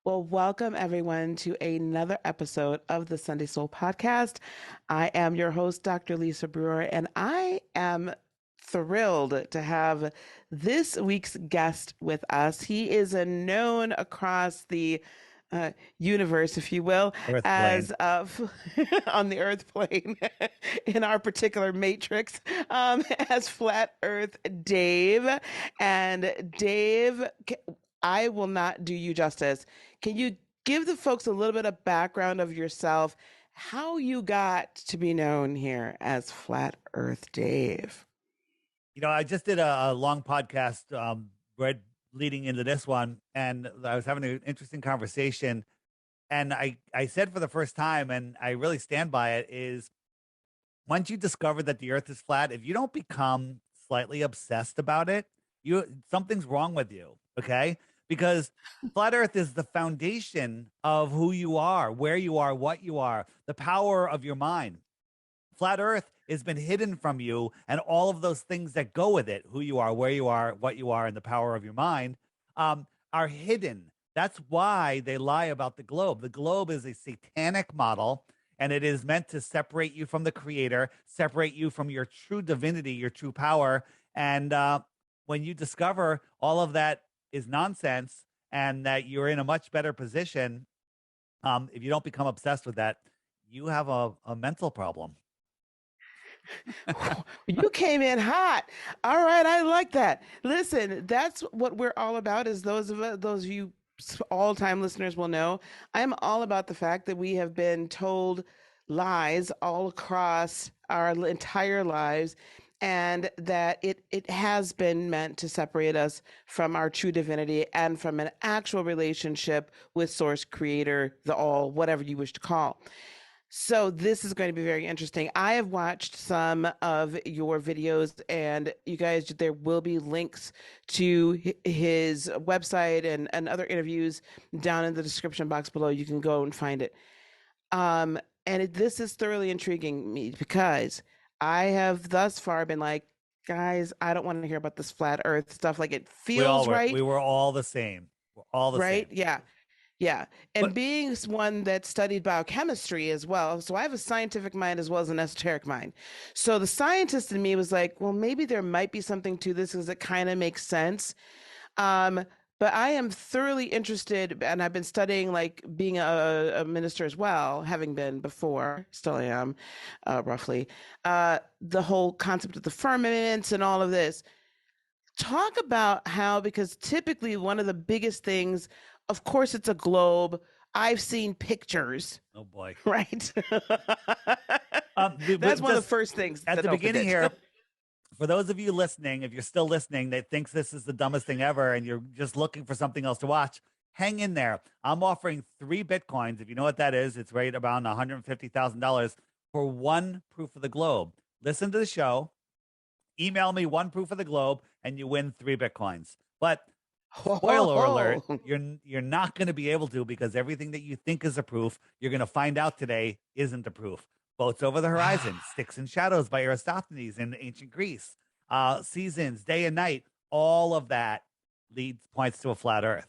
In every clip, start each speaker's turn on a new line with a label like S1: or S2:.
S1: Well, welcome everyone to another episode of the Sunday Soul Podcast. I am your host, Dr. Lisa Brewer, and I am thrilled to have this week's guest with us. He is a known across the uh, universe, if you will,
S2: Earth
S1: as
S2: plane.
S1: on the Earth plane in our particular matrix, as Flat Earth Dave. And Dave, I will not do you justice. Can you give the folks a little bit of background of yourself, how you got to be known here as Flat Earth Dave?
S2: I just did a long podcast right leading into this one, and I was having an interesting conversation. And I said for the first time, and I really stand by it, is once you discover that the earth is flat, if you don't become slightly obsessed about it, something's wrong with you. Okay. Because flat earth is the foundation of who you are, where you are, what you are, the power of your mind. Flat earth has been hidden from you, and all of those things that go with it, who you are, where you are, what you are, and the power of your mind, are hidden. That's why they lie about the globe. The globe is a satanic model, and it is meant to separate you from the creator, separate you from your true divinity, your true power. And when you discover all of that is nonsense and that you're in a much better position, if you don't become obsessed with that, you have a mental problem.
S1: You came in hot. All right, I like that. Listen, that's what we're all about. Is those of you all-time listeners will know, I'm all about the fact that we have been told lies all across our entire lives, and that it has been meant to separate us from our true divinity and from an actual relationship with Source, Creator, the All, whatever you wish to call. So this is going to be very interesting. I have watched some of your videos, and you guys, there will be links to his website and other interviews down in the description box below. You can go and find it. This is thoroughly intriguing me because I have thus far been like, guys, I don't want to hear about this flat Earth stuff. Like it
S2: We all
S1: feels
S2: were.
S1: right,
S2: We were all the same. We're all the
S1: right?
S2: same.
S1: Yeah. Yeah. And
S2: But
S1: being one that studied biochemistry as well, so I have a scientific mind as well as an esoteric mind. So the scientist in me was like, well, maybe there might be something to this because it kind of makes sense. Um, but I am thoroughly interested, and I've been studying like being a minister as well, having been before, still am, roughly, the whole concept of the firmaments and all of this. Talk about how, because typically one of the biggest things, of course, it's a globe. I've seen pictures,
S2: oh boy.
S1: right? That's
S2: But
S1: one of the
S2: just
S1: first things
S2: at
S1: that
S2: the
S1: opened
S2: beginning
S1: it.
S2: here, for those of you listening, if you're still listening, that thinks this is the dumbest thing ever, and you're just looking for something else to watch, hang in there. I'm offering 3 Bitcoins. If you know what that is, it's right around $150,000 for one proof of the globe. Listen to the show, email me one proof of the globe, and you win 3 Bitcoins. But
S1: Ho, ho,
S2: spoiler alert,
S1: ho.
S2: you're not going to be able to, because everything that you think is a proof, you're going to find out today isn't a proof. Boats over the horizon, sticks and shadows by Aristophanes in ancient Greece, seasons, day and night, all of that points to a flat Earth.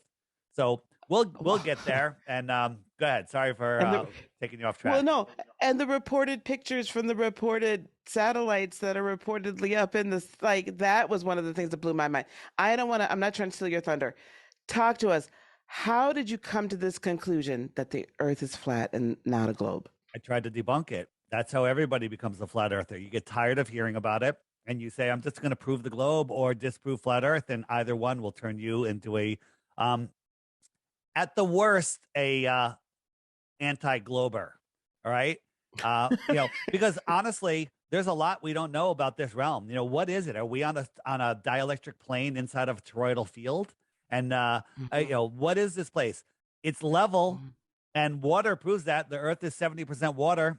S2: So we'll get there. And go ahead. Sorry for
S1: And the
S2: taking you off
S1: Well,
S2: track.
S1: no, and the reported pictures from the reported satellites that are reportedly up in this, like that was one of the things that blew my mind. I don't want to, I'm not trying to steal your thunder. Talk to us. How did you come to this conclusion that the Earth is flat and not a globe?
S2: I tried to debunk it. That's how everybody becomes a flat earther. You get tired of hearing about it, and you say, I'm just going to prove the globe or disprove flat earth. And either one will turn you into um, at the worst, a anti-glober. All right. Because honestly, there's a lot we don't know about this realm. What is it? Are we on a dielectric plane inside of a toroidal field? And what is this place? It's level, and water proves that. The Earth is 70% water,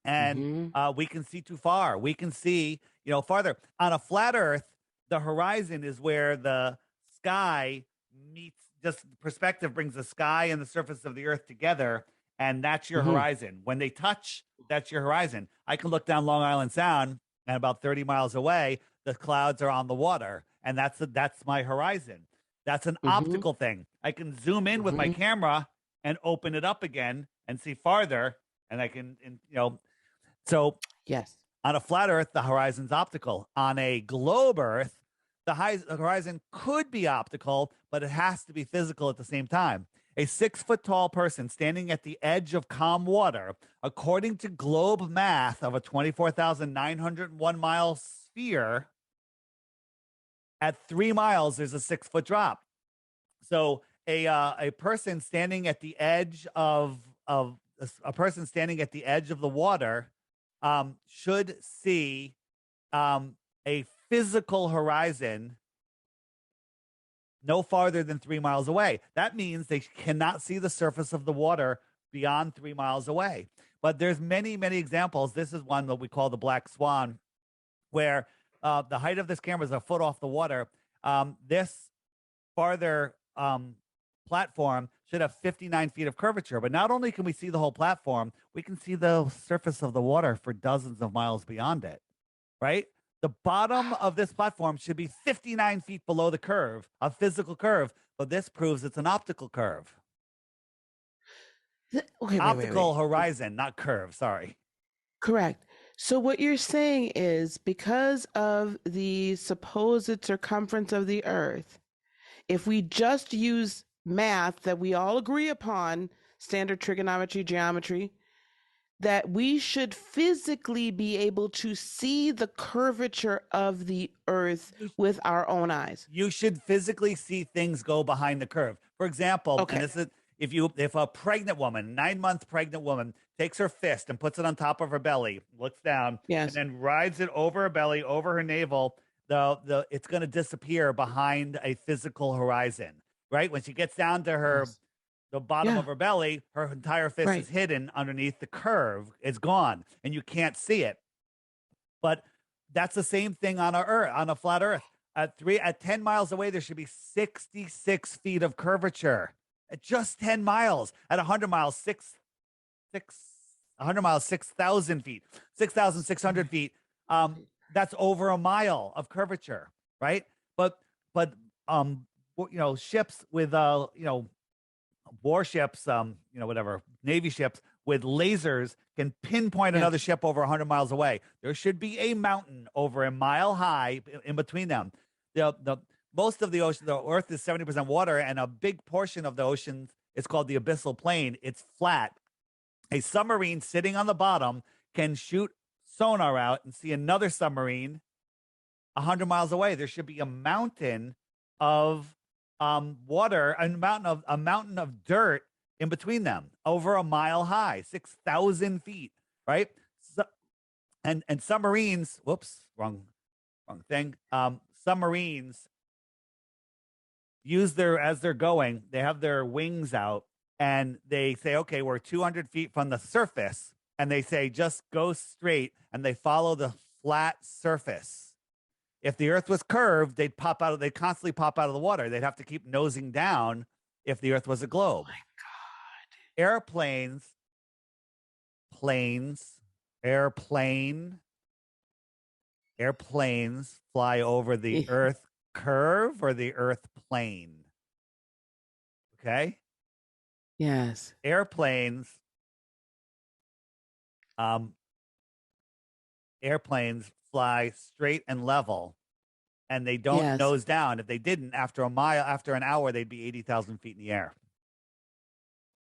S2: and
S1: Mm-hmm.
S2: we can see too far. We can see, farther. On a flat Earth, the horizon is where the sky meets. Just perspective brings the sky and the surface of the Earth together, and that's your
S1: Mm-hmm.
S2: horizon. When they touch, that's your horizon. I can look down Long Island Sound, and about 30 miles away, the clouds are on the water, and that's my horizon. That's an
S1: Mm-hmm.
S2: optical thing. I can zoom in with my
S1: Mm-hmm.
S2: camera and open it up again and see farther, and I can, so
S1: Yes.
S2: on a flat Earth, the horizon's optical. On a globe Earth, the horizon could be optical, but it has to be physical at the same time. A 6 foot tall person standing at the edge of calm water, according to globe math of a 24,901 mile sphere, at 3 miles, there's a 6 foot drop. So a person standing at the edge of a person standing at the edge of the water should see a physical horizon no farther than 3 miles away. That means they cannot see the surface of the water beyond 3 miles away. But there's many, many examples. This is one that we call the black swan, where the height of this camera is a foot off the water. This farther platform should have 59 feet of curvature. But not only can we see the whole platform, we can see the surface of the water for dozens of miles beyond it, right? The bottom of this platform should be 59 feet below the curve, a physical curve, but this proves it's an optical curve.
S1: Okay,
S2: Optical
S1: wait.
S2: horizon, not curve, sorry.
S1: Correct. So what you're saying is because of the supposed circumference of the Earth, if we just use math that we all agree upon, standard trigonometry, geometry, that we should physically be able to see the curvature of the Earth
S2: You
S1: with our own eyes.
S2: you should physically see things go behind the curve. For example, and
S1: Okay.
S2: this is if a pregnant woman, 9 month pregnant woman, takes her fist and puts it on top of her belly, looks down, and
S1: Yes.
S2: then rides it over her belly, over her navel, the it's going to disappear behind a physical horizon. Right when she gets down to her
S1: Yes.
S2: the bottom
S1: Yeah.
S2: of her belly, her entire fist is
S1: Right.
S2: hidden underneath the curve. It's gone, and you can't see it. But that's the same thing on a Earth, on a flat Earth. At 10 miles away, there should be 66 feet of curvature. At just 10 miles. At 100 miles, 100 miles, 6,000 feet, 6,600 feet. That's over a mile of curvature, right? But ships with warships, whatever, Navy ships with lasers can pinpoint
S1: Yes.
S2: another ship over 100 miles away. There should be a mountain over a mile high in between them. The most of the ocean, the Earth is 70% water, and a big portion of the ocean is called the abyssal plain. It's flat. A submarine sitting on the bottom can shoot sonar out and see another submarine 100 miles away. There should be a mountain of water, a mountain of dirt in between them, over a mile high, 6,000 feet, right? So, and submarines, whoops, wrong thing. Submarines use as they're going, they have their wings out, and they say, okay, we're 200 feet from the surface, and they say just go straight, and they follow the flat surface. If the Earth was curved, they'd constantly pop out of the water. They'd have to keep nosing down if the Earth was a
S1: Oh
S2: globe.
S1: my God.
S2: Airplanes, planes, airplane, airplanes fly over the Earth curve or the Earth plane. Okay?
S1: Yes.
S2: Airplanes, um, airplanes fly straight and level, and they don't
S1: Yes.
S2: nose down. If they didn't, after an hour, they'd be 80,000 feet in the air.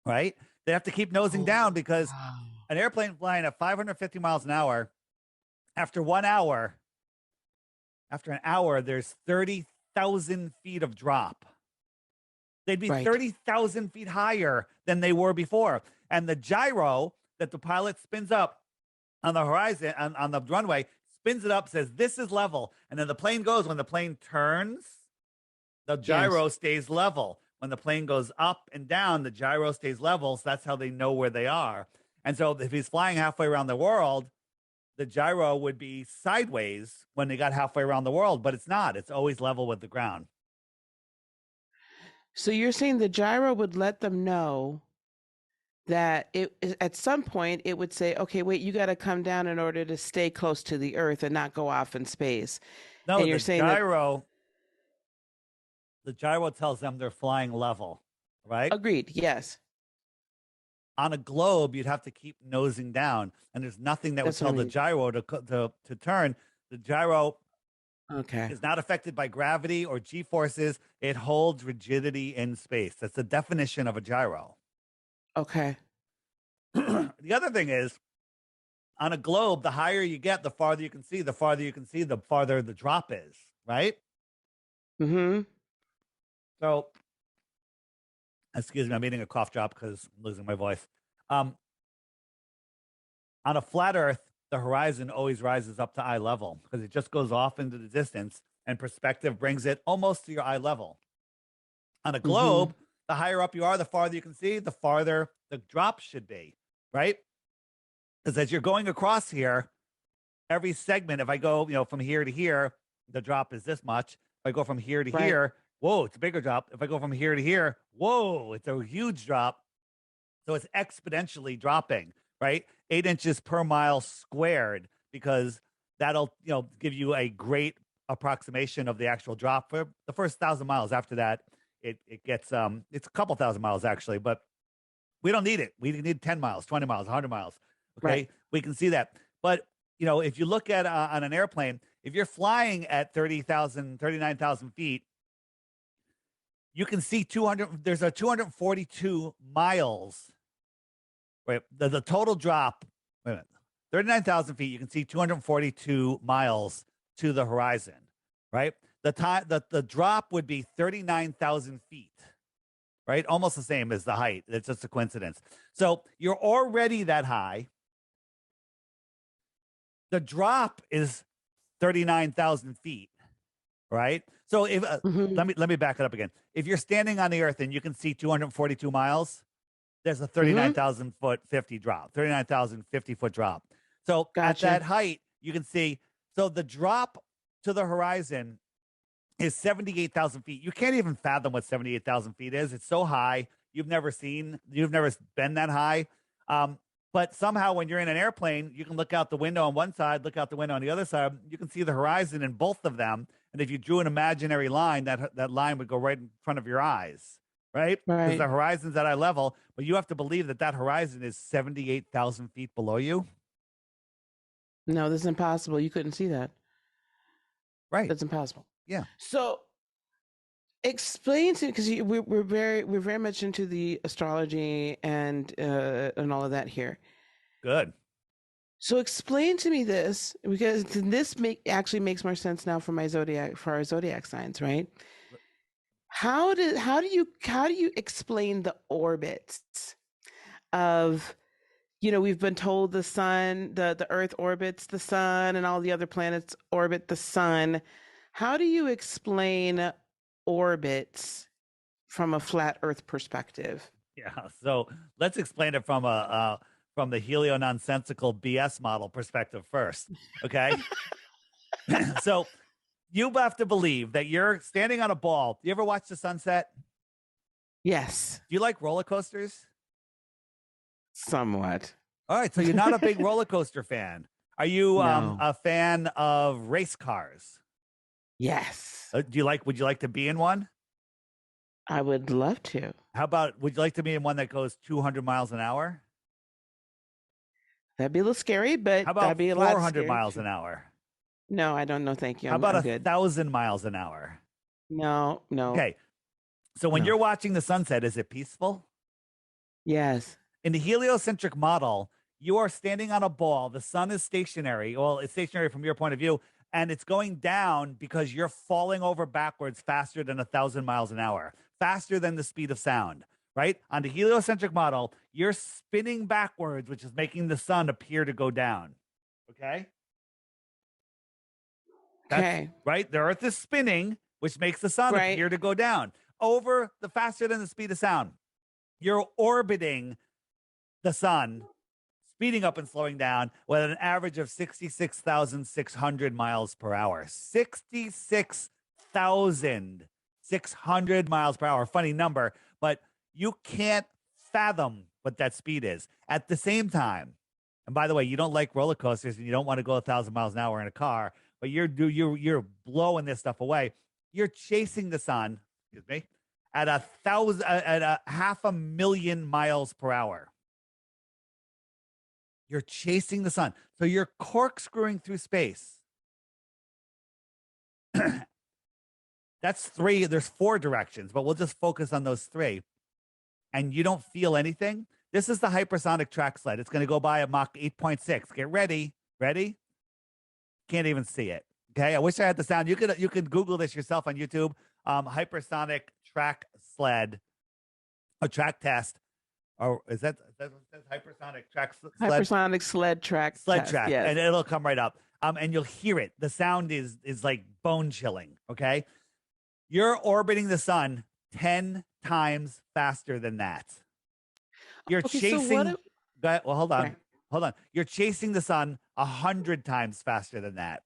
S2: Right? They have to keep nosing
S1: Oh,
S2: down because
S1: wow.
S2: an airplane flying at 550 miles an hour, after 1 hour, after an hour, there's 30,000 feet of drop. They'd be
S1: Right.
S2: 30,000 feet higher than they were before. And the gyro that the pilot spins up on the horizon, on the runway, spins it up, says, this is level. And then the plane goes. When the plane turns, the
S1: Yes.
S2: gyro stays level. When the plane goes up and down, the gyro stays level. So that's how they know where they are. And so if he's flying halfway around the world, the gyro would be sideways when they got halfway around the world, but it's not. It's always level with the ground.
S1: So you're saying the gyro would let them know that at some point it would say, okay, wait, you got to come down in order to stay close to the Earth and not go off in space.
S2: No,
S1: And
S2: the
S1: you're saying that,
S2: gyro the gyro tells them they're flying level, right?
S1: Agreed. Yes.
S2: On a globe, you'd have to keep nosing down, and there's nothing that would
S1: That's what I
S2: tell the
S1: mean.
S2: gyro to turn. The gyro
S1: Okay.
S2: is not affected by gravity or g forces. It holds rigidity in space. That's the definition of a gyro.
S1: Okay.
S2: The other thing is, on a globe, the higher you get, the farther you can see. The farther you can see, the farther the drop is, right?
S1: Mm-hmm.
S2: So, excuse me, I'm eating a cough drop because I'm losing my voice. Um, on a flat Earth, the horizon always rises up to eye level because it just goes off into the distance, and perspective brings it almost to your eye level. On a
S1: Mm-hmm.
S2: globe, the higher up you are, the farther you can see, the farther the drop should be, right? Because as you're going across here, every segment, if I go, from here to here, the drop is this much. If I go from here to
S1: Right.
S2: here, whoa, it's a bigger drop. If I go from here to here, whoa, it's a huge drop. So it's exponentially dropping, right? 8 inches per mile squared, because that'll, give you a great approximation of the actual drop for the first 1,000 miles. After that, it gets it's a couple thousand miles actually, but we don't need it. We need 10 miles, 20 miles, 100 miles.
S1: Right.
S2: Okay. We can see that. But, if you look at on an airplane, if you're flying at 30,000, 39,000 feet, you can see 200, there's a 242 miles, right? The total drop, wait a minute, 39,000 feet, you can see 242 miles to the horizon, right? The drop would be 39,000 feet, right? Almost the same as the height. It's just a coincidence. So you're already that high. The drop is 39,000 feet, right? So if
S1: Mm-hmm.
S2: let me back it up again. If you're standing on the Earth and you can see 242 miles, there's a
S1: Mm-hmm.
S2: 39,000 foot 50 drop, 39,050 foot drop. So at
S1: Gotcha.
S2: that height, you can see. So the drop to the horizon is 78,000 feet. You can't even fathom what 78,000 feet is. It's so high. You've never been that high. But somehow when you're in an airplane, you can look out the window on one side, look out the window on the other side. You can see the horizon in both of them. And if you drew an imaginary line, that line would go right in front of your eyes, right? Because the
S1: Right.
S2: horizon's at eye level, but you have to believe that horizon is 78,000 feet below you.
S1: No, this is impossible. You couldn't see that.
S2: Right.
S1: That's impossible.
S2: Yeah.
S1: So explain to, because we're very much into the astrology and all of that here.
S2: Good.
S1: So explain to me this, because this actually makes more sense now for our zodiac signs, right? How do you explain the orbits of, we've been told the sun, the earth orbits the sun and all the other planets orbit the sun. How do you explain orbits from a flat earth perspective?
S2: Yeah. So let's explain it from the helio nonsensical BS model perspective first. Okay. So you have to believe that you're standing on a ball. You ever watch the sunset?
S1: Yes,
S2: Do you like roller coasters?
S1: somewhat.
S2: All right. So you're not a big roller coaster fan. Are you
S1: No.
S2: a fan of race cars?
S1: Yes,
S2: Would you like to be in one?
S1: I would love to.
S2: How about, would you like to be in one that goes 200 miles an hour?
S1: That'd be a little scary, but
S2: How
S1: that'd
S2: about
S1: be a lot
S2: 400
S1: scary
S2: miles
S1: too.
S2: an hour?
S1: No, I don't know. Thank you.
S2: How
S1: I'm
S2: about
S1: I'm
S2: a
S1: good.
S2: 1,000 miles an hour?
S1: No, no,
S2: Okay. So when you're
S1: no.
S2: watching the sunset, is it peaceful?
S1: Yes.
S2: In the heliocentric model, you are standing on a ball. The sun is stationary. Well, it's stationary from your point of view, and it's going down because you're falling over backwards faster than 1,000 miles an hour, faster than the speed of sound, right? On the heliocentric model, you're spinning backwards, which is making the sun appear to go down. Okay. That's
S1: Okay.
S2: right. The earth is spinning, which makes the sun
S1: Right.
S2: appear to go down over the faster than the speed of sound. You're orbiting the sun, speeding up and slowing down with an average of 66,600 miles per hour. 66,600 miles per hour. Funny number, but you can't fathom what that speed is. At the same time, and by the way, you don't like roller coasters and you don't want to go 1,000 miles an hour in a car, but you're blowing this stuff away. You're chasing the sun. excuse me, at a 500,000 miles per hour. You're chasing the sun. So you're corkscrewing through space. That's three. There's four directions, but we'll just focus on those three. And you don't feel anything. This is the hypersonic track sled. It's going to go by at Mach 8.6. Get ready. Ready? Can't even see it. Okay. I wish I had the sound. You could Google this yourself on YouTube. Hypersonic track sled, a track test. Or is that hypersonic track sled?
S1: Hypersonic sled track test,
S2: track,
S1: yes.
S2: and it'll come right up. And you'll hear it. The sound is like bone chilling. Okay. You're orbiting the sun 10 times faster than that. You're chasing. Well, hold on.
S1: Right.
S2: Hold on. You're chasing the sun 100 times faster than that.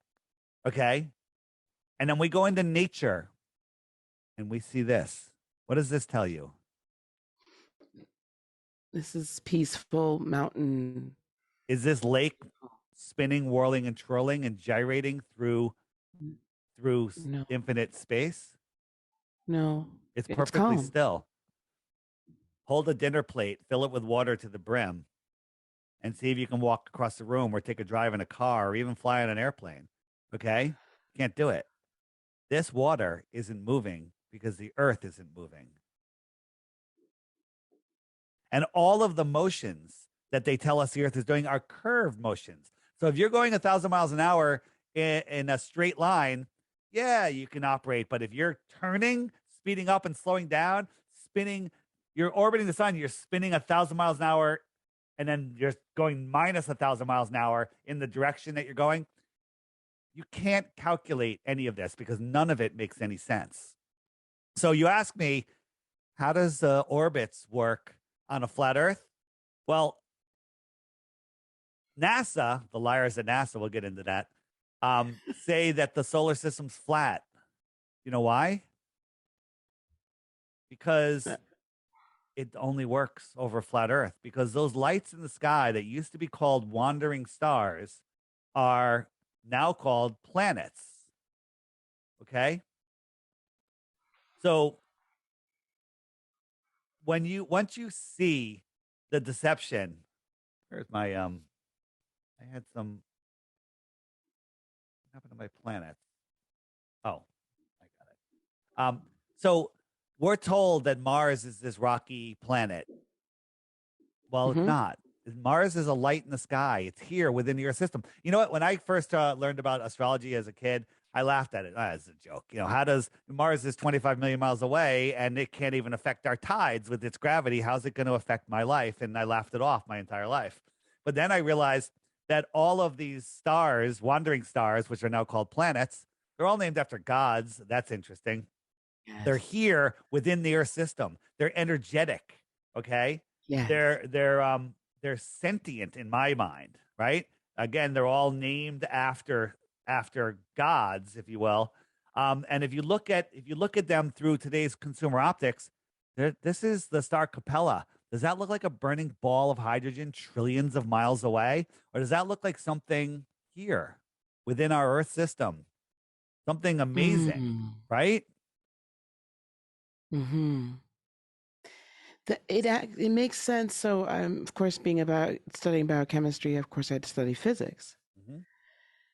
S2: Okay. And then we go into nature and we see this. What does this tell you?
S1: This is peaceful mountain.
S2: Is this lake spinning, whirling, and twirling and gyrating through
S1: No.
S2: infinite space?
S1: No.
S2: It's perfectly
S1: calm.
S2: still. Hold a dinner plate, fill it with water to the brim, and see if you can walk across the room or take a drive in a car or even fly on an airplane. Okay? Can't do it. This water isn't moving because the earth isn't moving. And all of the motions that they tell us the earth is doing are curved motions. So if you're going 1,000 miles an hour in a straight line, yeah, you can operate. But if you're turning, speeding up and slowing down, spinning, you're orbiting the sun, you're spinning 1,000 miles an hour, and then you're going minus 1,000 miles an hour in the direction that you're going. You can't calculate any of this because none of it makes any sense. So you ask me, how does orbits work on a flat Earth? Well, NASA, the liars at NASA, we'll get into that, say that the solar system's flat. You know why? Because it only works over flat Earth. Because those lights in the sky that used to be called wandering stars are now called planets. Okay? So once you see the deception, here's my I had some what happened to my planets. Oh, I got it. So we're told that Mars is this rocky planet. Well, it's not. Mars is a light in the sky. It's here within the Earth system. You know what? When I first learned about astrology as a kid, I laughed at it as a joke. You know, how does Mars is 25 million miles away and it can't even affect our tides with its gravity? How's it going to affect my life? And I laughed it off my entire life. But then I realized that all of these stars, wandering stars, which are now called planets, they're all named after gods. That's interesting. Yes. They're here within the Earth system. They're energetic. Okay.
S1: Yeah.
S2: They're sentient in my mind, right? Again, they're all named after gods, if you will. And if you look at them through today's consumer optics, this is the star Capella. Does that look like a burning ball of hydrogen trillions of miles away? Or does that look like something here within our Earth system? Something amazing, right?
S1: Mm-hmm. It makes sense. So, of course, studying biochemistry, of course, I had to study physics. Mm-hmm.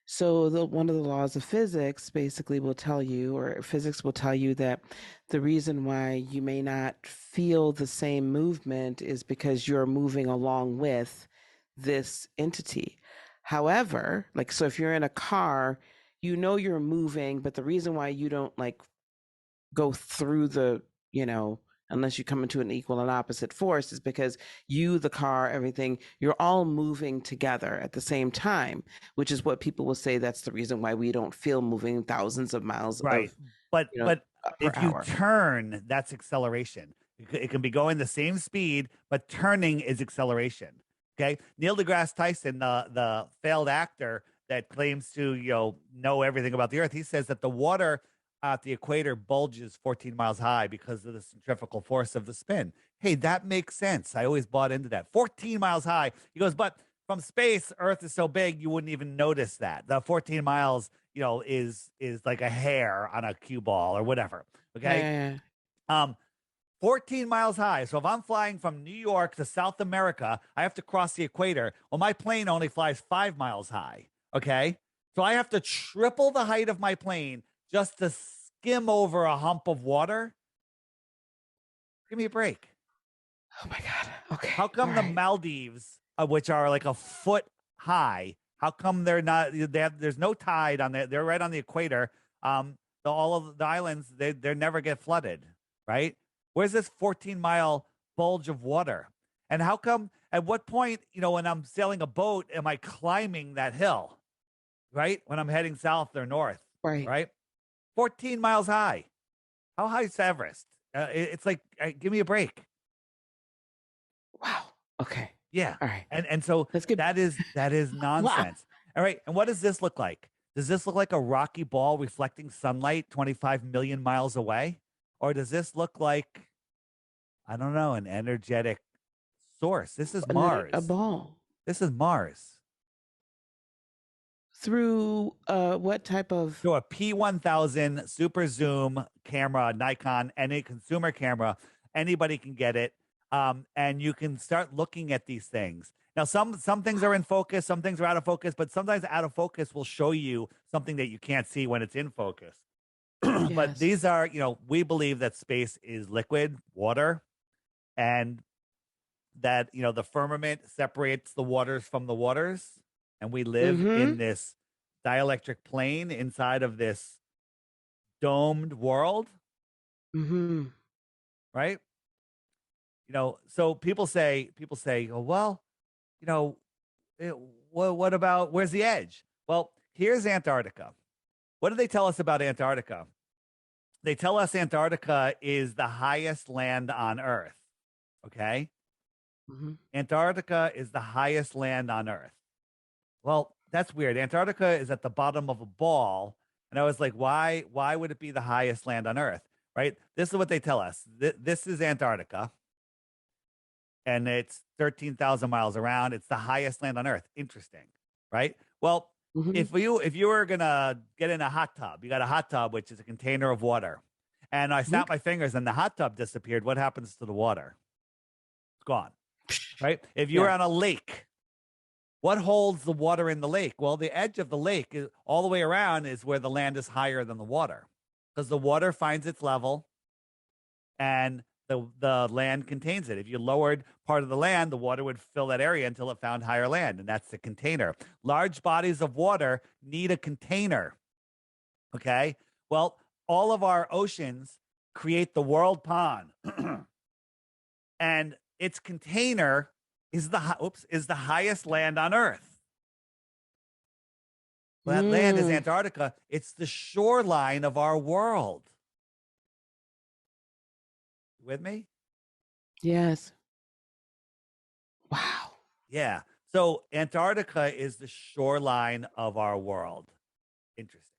S1: So one of the laws of physics basically will tell you, or physics will tell you, that the reason why you may not feel the same movement is because you're moving along with this entity. However, so if you're in a car, you're moving, but the reason why you don't go through the, unless you come into an equal and opposite force, is because the car, everything, you're all moving together at the same time, which is what people will say that's the reason why we don't feel moving thousands of miles.
S2: Right. But if you
S1: hour.
S2: turn, that's acceleration. It can be going the same speed, but turning is acceleration. Okay. Neil deGrasse Tyson, the failed actor that claims to, know everything about the Earth, he says that the water at the equator bulges 14 miles high because of the centrifugal force of the spin. Hey, that makes sense. I always bought into that. 14 miles high. He goes, but from space, Earth is so big, you wouldn't even notice that. The 14 miles, is like a hair on a cue ball or whatever. Okay. Um, 14 miles high. So if I'm flying from New York to South America, I have to cross the equator. Well, my plane only flies 5 miles high. Okay. So I have to triple the height of my plane just to skim over a hump of water. Give me a break.
S1: Oh my God. Okay.
S2: How
S1: All
S2: come the
S1: right.
S2: Maldives, which are like a foot high, how come they're not? There's no tide on there. They're right on the equator. All of the islands they never get flooded, right? Where's this 14-mile bulge of water? And how come? At what point, when I'm sailing a boat, am I climbing that hill? Right when I'm heading south or north,
S1: Right.
S2: right? 14 miles high. How high is Everest? It's like, give me a break.
S1: Wow. Okay.
S2: Yeah.
S1: All right.
S2: And so
S1: Let's get.
S2: that is
S1: Wow.
S2: nonsense. All right. And what does this look like? Does this look like a rocky ball reflecting sunlight 25 million miles away? Or does this look like, I don't know, an energetic source? This is
S1: A
S2: Mars.
S1: ball
S2: This is Mars.
S1: through what type of?
S2: So a P1000 super zoom camera, Nikon, any consumer camera, anybody can get it. And you can start looking at these things. Now, some things are in focus, some things are out of focus, but sometimes out of focus will show you something that you can't see when it's in focus. But
S1: Yes.
S2: these are, we believe that space is liquid water, and that the firmament separates the waters from the waters, and we live in
S1: Mm-hmm.
S2: this dielectric plane inside of this domed world,
S1: Mm-hmm.
S2: right? So people say, oh, well, you know, what about, where's the edge? Well, here's Antarctica. What do they tell us about Antarctica? They tell us Antarctica is the highest land on Earth. Okay.
S1: Mm-hmm.
S2: Antarctica is the highest land on Earth. Well, that's weird. Antarctica is at the bottom of a ball. And I was like, why would it be the highest land on Earth? Right? This is what they tell us. This is Antarctica, and it's 13,000 miles around. It's the highest land on Earth. Interesting, right? Well,
S1: Mm-hmm.
S2: if you were gonna get in a hot tub, you got a hot tub, which is a container of water, and I snapped my fingers and the hot tub disappeared. What happens to the water? It's gone, right? If you were
S1: Yeah.
S2: on a lake, what holds the water in the lake? Well, the edge of the lake is all the way around is where the land is higher than the water, because the water finds its level, and the land contains it. If you lowered part of the land, the water would fill that area until it found higher land, and that's the container. Large bodies of water need a container. Okay. Well, all of our oceans create the world pond, and its container is the highest land on Earth. Well, that land is
S1: Mm.
S2: Antarctica. It's the shoreline of our world. With me?
S1: Yes. Wow.
S2: Yeah. So Antarctica is the shoreline of our world. Interesting,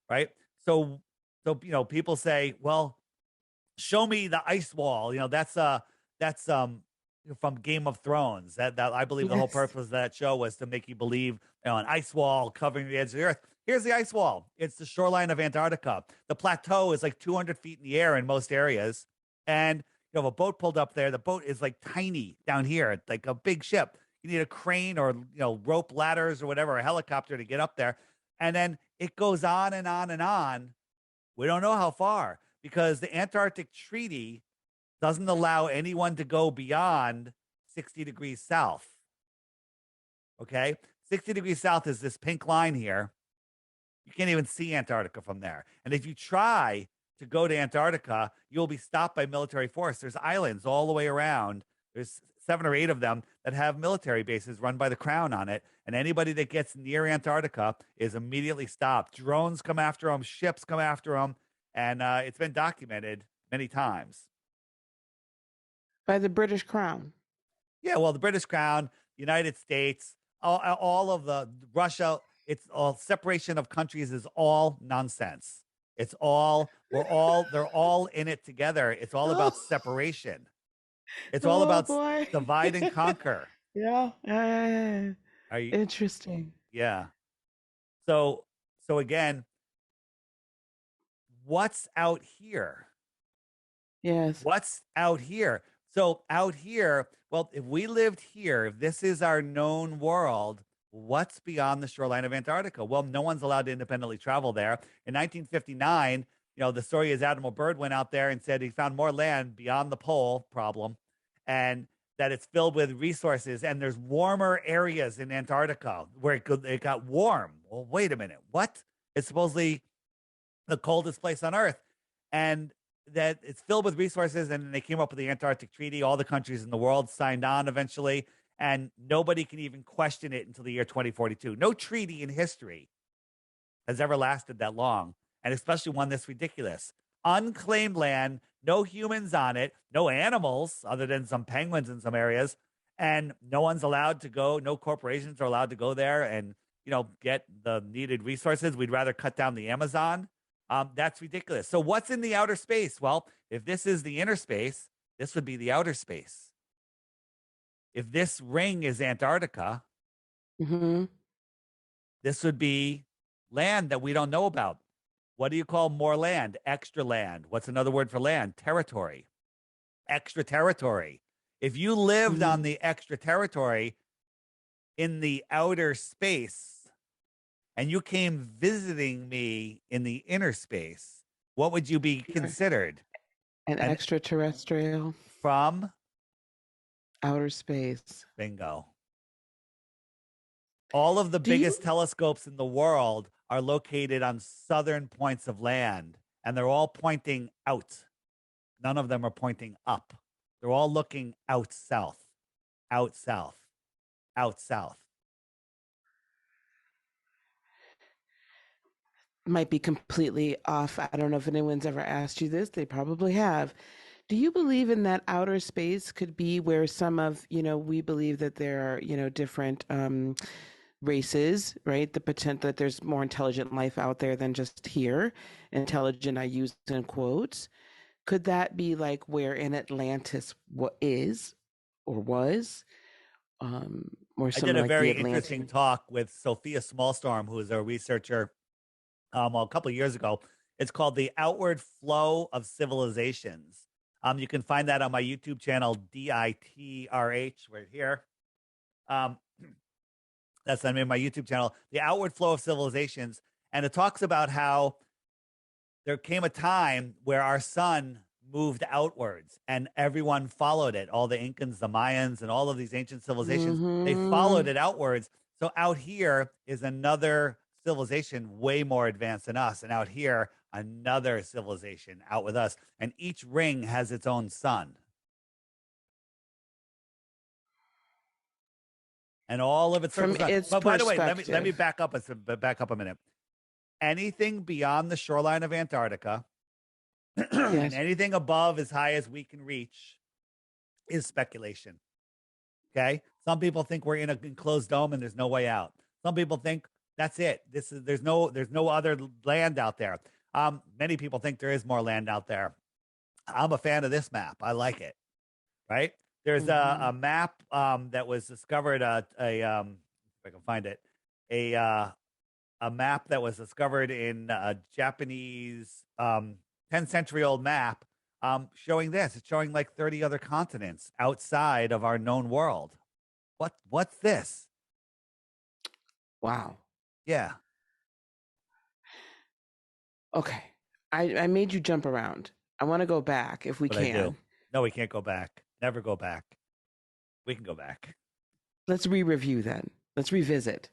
S2: right? So, people say, "Well, show me the ice wall." That's from Game of Thrones. That I believe the whole
S1: Yes.
S2: purpose of that show was to make you believe, an ice wall covering the edge of the earth. Here's the ice wall. It's the shoreline of Antarctica. The plateau is like 200 feet in the air in most areas, and you have a boat pulled up there. The boat is like tiny down here. It's like a big ship. You need a crane or rope ladders or whatever, a helicopter to get up there, and then it goes on and on and on. We don't know how far, because the Antarctic Treaty doesn't allow anyone to go beyond 60 degrees south. Okay. 60 degrees south is this pink line here. You can't even see Antarctica from there. And if you try to go to Antarctica, you'll be stopped by military force. There's islands all the way around. There's 7 or 8 of them that have military bases run by the crown on it. And anybody that gets near Antarctica is immediately stopped. Drones come after them, ships come after them. And it's been documented many times.
S1: By the British Crown.
S2: Yeah, well, the British Crown, United States, all of the Russia, it's all separation of countries is all nonsense. They're all in it together. It's all about
S1: Oh,
S2: separation. It's all
S1: oh
S2: about
S1: boy.
S2: divide and conquer.
S1: Yeah.
S2: Are you?
S1: Interesting.
S2: Yeah. So again, what's out here?
S1: Yes.
S2: What's out here? So out here, well, if we lived here, if this is our known world, what's beyond the shoreline of Antarctica? Well, no one's allowed to independently travel there. In 1959, the story is Admiral Byrd went out there and said he found more land beyond the pole problem, and that it's filled with resources, and there's warmer areas in Antarctica where it got warm. Well, wait a minute. What? It's supposedly the coldest place on Earth. And that it's filled with resources. And they came up with the Antarctic Treaty. All the countries in the world signed on eventually. And nobody can even question it until the year 2042. No treaty in history has ever lasted that long, and especially one this ridiculous. Unclaimed land, no humans on it, no animals other than some penguins in some areas, and no one's allowed to go. No corporations are allowed to go there and get the needed resources. We'd rather cut down the Amazon. That's ridiculous. So what's in the outer space? Well, if this is the inner space, this would be the outer space. If this ring is Antarctica,
S1: Mm-hmm.
S2: this would be land that we don't know about. What do you call more land? Extra land. What's another word for land? Territory. Extra territory. If you lived
S1: Mm-hmm.
S2: on the extra territory in the outer space and you came visiting me in the inner space, what would you be
S1: You're
S2: considered?
S1: an
S2: And
S1: extraterrestrial,
S2: from
S1: outer space.
S2: bingo. All of the
S1: Do you
S2: biggest telescopes in the world are located on southern points of land, and they're all pointing out. None of them are pointing up. They're all looking out south, out south, out south.
S1: might be completely off? I don't know if anyone's ever asked you this. They probably have. Do you believe in that outer space could be where some of, we believe that there are, different races, right? The potential that there's more intelligent life out there than just here. Intelligent, I use in quotes. Could that be like where in Atlantis what is or was, or
S2: I did
S1: something
S2: a
S1: like the
S2: very interesting
S1: Atlantean?
S2: talk with Sophia Smallstorm, who is a researcher a couple of years ago. It's called The Outward Flow of Civilizations. You can find that on my YouTube channel, DITRH, right here. Um, that's the name of my YouTube channel, The Outward Flow of Civilizations. And it talks about how there came a time where our sun moved outwards and everyone followed it. All the Incans, the Mayans, and all of these ancient civilizations, they
S1: Mm-hmm.
S2: followed it outwards. So out here is another civilization way more advanced than us. And out here, another civilization out with us. And each ring has its own sun. And all of it
S1: From
S2: circles around.
S1: its
S2: But by the way, let me
S1: perspective.
S2: back up a minute. Anything beyond the shoreline of Antarctica and
S1: Yes.
S2: anything above as high as we can reach is speculation. Okay. Some people think we're in an enclosed dome and there's no way out. Some people think that's it. There's no other land out there. Many people think there is more land out there. I'm a fan of this map. I like it. Right. There's
S1: Mm-hmm.
S2: a map that was discovered. If I can find it, a uh, a map that was discovered in a Japanese 10th century old map showing this. It's showing like 30 other continents outside of our known world. What's this?
S1: Wow.
S2: Yeah,
S1: Okay. I made you jump around. I want to go back if we
S2: what I do.
S1: can.
S2: No, we can't go back. Never go back. We can go back.
S1: Let's re-review then. Let's revisit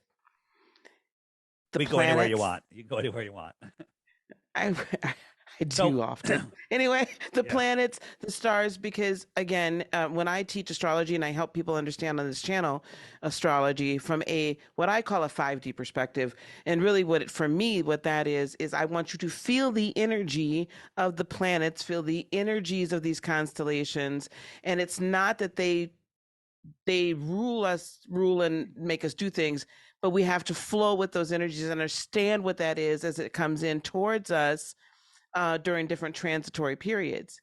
S1: the
S2: We can go anywhere you
S1: planets.
S2: want. You can go anywhere you want.
S1: I I
S2: So,
S1: do often. Anyway, the
S2: yeah,
S1: planets, the stars, because again, when I teach astrology and I help people understand on this channel astrology from a what I call a 5D perspective, and really for me, what that is I want you to feel the energy of the planets, feel the energies of these constellations, and it's not that they rule and make us do things, but we have to flow with those energies and understand what that is as it comes in towards us during different transitory periods.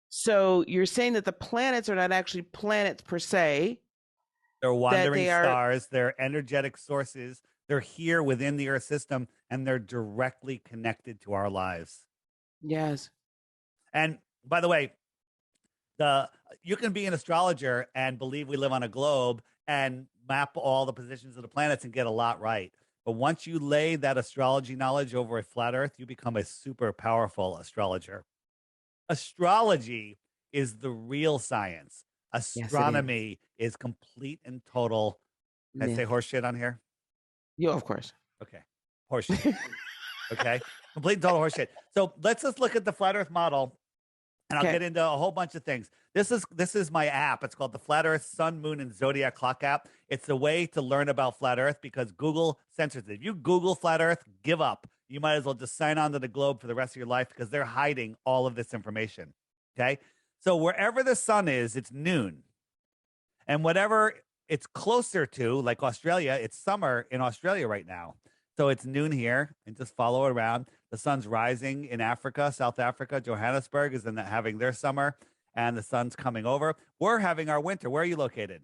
S1: So you're saying that the planets are not actually planets per se,
S2: they're
S1: that
S2: wandering
S1: they are,
S2: stars, they're energetic sources. They're here within the Earth system and they're directly connected to our lives.
S1: yes.
S2: And By the way, the you can be an astrologer and believe we live on a globe and map all the positions of the planets and get a lot right. But once you lay that astrology knowledge over a flat Earth, you become a super powerful astrologer. Astrology is the real science.
S1: Yes, it is.
S2: Astronomy is complete and total. Can I say
S1: Myth.
S2: horseshit on here?
S1: Yo, of course.
S2: Okay. Horseshit. Okay. Complete and total horseshit. So let's just look at the flat Earth model, and I'll
S1: Okay.
S2: get into a whole bunch of things. This is my app. It's called the Flat Earth Sun, Moon, and Zodiac Clock app. It's a way to learn about flat Earth because Google censors it. If you Google flat Earth, give up. You might as well just sign on to the globe for the rest of your life because they're hiding all of this information. Okay. So wherever the sun is, it's noon. And whatever it's closer to, like Australia, it's summer in Australia right now. So it's noon here, and just follow it around. The sun's rising in Africa, South Africa. Johannesburg is having their summer, and the sun's coming over. We're having our winter. Where are you located?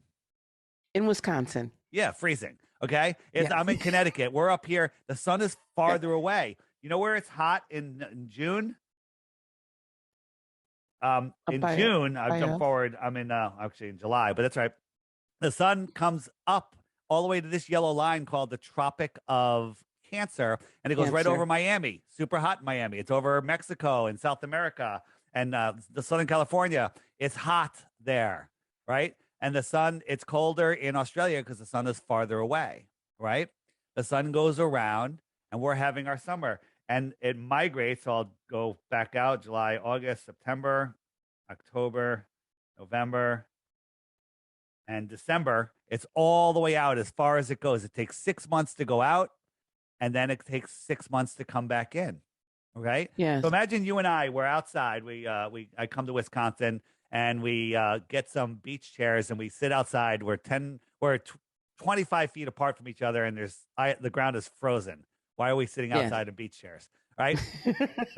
S1: In Wisconsin.
S2: Yeah, freezing. Okay.
S1: Yes.
S2: I'm in Connecticut. We're up here. The sun is
S1: Okay.
S2: farther away. You know where it's hot in June?
S1: Up
S2: In June, I've
S1: by
S2: jumped
S1: us.
S2: forward. I'm in actually in July, but that's right. The sun comes up all the way to this yellow line called the Tropic of Cancer, and it goes right over
S1: Cancer.
S2: Miami. Super hot in Miami. It's over Mexico and South America and the Southern California. It's hot there, right? And the sun, it's colder in Australia because the sun is farther away, right? The sun goes around, and we're having our summer, and it migrates. So I'll go back out July, August, September, October, November, and December. It's all the way out as far as it goes. It takes 6 months to go out, and then it takes 6 months to come back in. Okay. So
S1: Yes.
S2: imagine you and I, we're outside. I come to Wisconsin, and we get some beach chairs, and we sit outside. We're 25 feet apart from each other, and the ground is frozen. Why are we sitting
S1: Yes.
S2: outside in beach chairs? Right.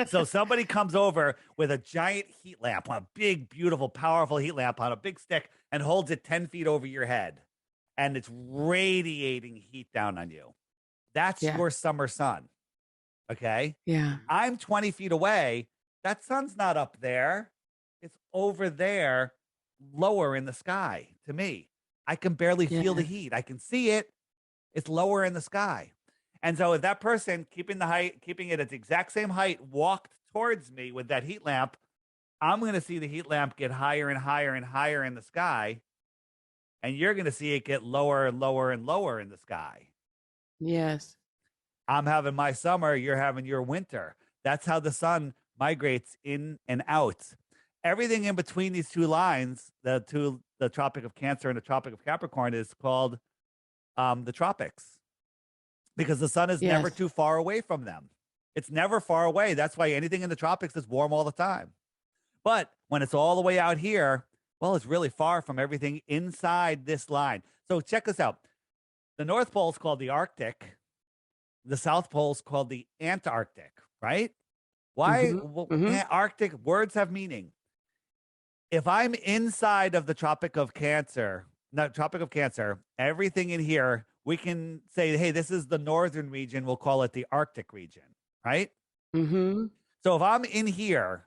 S2: So somebody comes over with a giant heat lamp, a big, beautiful, powerful heat lamp on a big stick, and holds it 10 feet over your head. And it's radiating heat down on you. That's
S1: Yeah.
S2: your summer sun. Okay.
S1: Yeah.
S2: I'm 20 feet away. That sun's not up there. It's over there, lower in the sky to me. I can barely feel the
S1: Yes.
S2: heat. I can see it. It's lower in the sky. And so if that person keeping it at the exact same height walked towards me with that heat lamp, I'm going to see the heat lamp get higher and higher and higher in the sky. And you're going to see it get lower and lower and lower in the sky.
S1: Yes.
S2: I'm having my summer, you're having your winter. That's how the sun migrates in and out. Everything in between these two lines, the Tropic of Cancer and the Tropic of Capricorn, is called the tropics because the sun is never
S1: Yes.
S2: too far away from them. It's never far away. That's why anything in the tropics is warm all the time. But when it's all the way out here, well, it's really far from everything inside this line. So check this out. The North Pole is called the Arctic. The South Pole is called the Antarctic, right? Why?
S1: Mm-hmm.
S2: Well,
S1: Mm-hmm.
S2: Arctic words have meaning. If I'm inside of the Tropic of Cancer, everything in here, we can say, hey, this is the northern region. We'll call it the Arctic region, right?
S1: Mm-hmm.
S2: So if I'm in here